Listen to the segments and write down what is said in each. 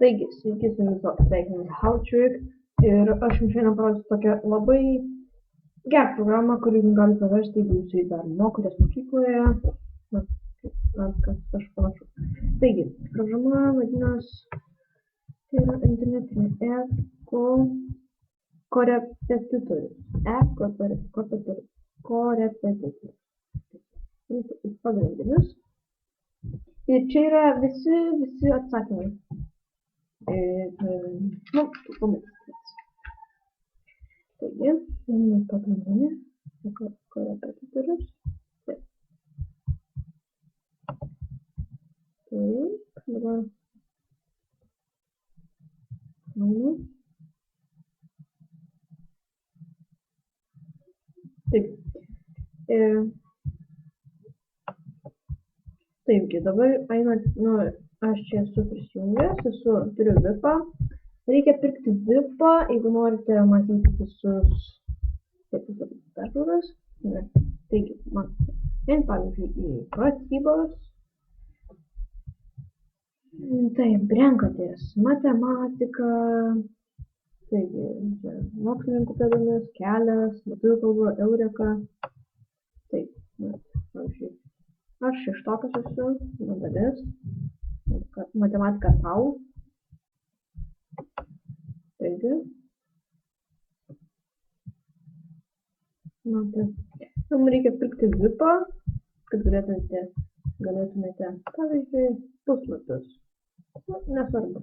Taigi, sveiki, su jumis sveikinasi Howtrick ir aš jums šiandien parodysiu tokią labai gerą programą, kuri jums gali paversti, jeigu jūs dar mokotės mokykloje, kas aš panašu. Taigi, programa vadinasi, tai yra internetinė korepetitorius. Korepetitorius. Pagrindinis. Ir čia yra visi atsakymai. Pamatysite. Taigi, pagrindinė korepetitorius. Taip, dabar taigi, dabar einant, aš čia esu prisijungęs, turiu VIPą. Reikia pirkti VIPą, jeigu norite matyti visus peržiūras. Taigi, pavyzdžiui, į pratybas. Taip, renkatės matematiką, taigi, mokslininkų pėdomis, kelias, lietuvių kalba, Eureka. Taip, pavyzdžiui, aš šeštokas esu, dalis, matematika tau. Taigi, jums reikia pirkti VIPą, kad galėtumėte, pavyzdžiui, puslapius. Nesvarbu.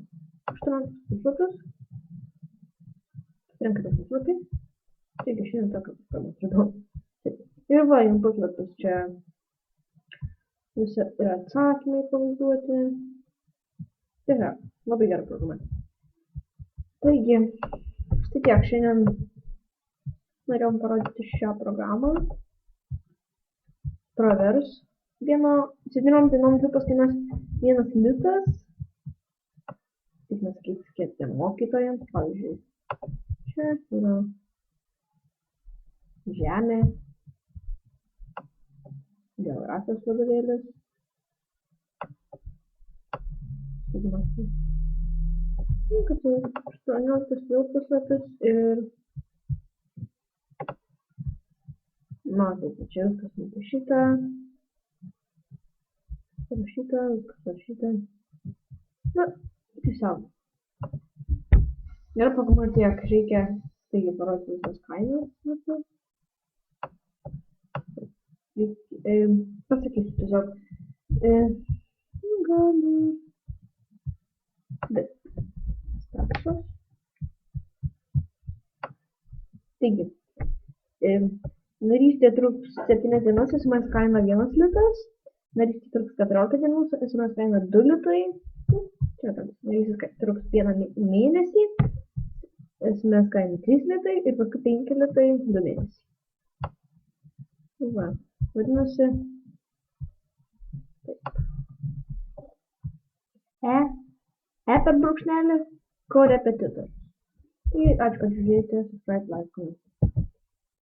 18 puslapius. Renkate puslapį. Taigi, šiandien tokią programą radau. Ir va, jums puslapis čia visi yra atsakymai pavaizduoti. Tiesiog, labai gera programa. Taigi, štai tiek šiandien norėjom parodyti šią programą. Pravers 7 dienom VIPas kainuos 1 litas. Taip mes skirti mokytojams, pavyzdžiui, čia yra žemė, geografijos vadovėlis. 18 puslapis ir matote, čia viskas nupaišyta, parašyta. Tiesiog. Gera programa tiek reikia, taigi parodyti visas kainas. Pasakysiu tiesiog. Statusas. Taigi, narystė truks 7 dienas, SMS kaina 1 litas. Narystė truks 14 dienų, SMS kaina 2 litai. Čia narystė truks 1 mėnesį, SMS kaina 3 litai ir paskui 5 litai 2 mėnesiai. Va, vadinasi, taip. Per brūkšnelį korepetitorius. Tai ačiū, kad žiūrėjote, subscribe, like, comment.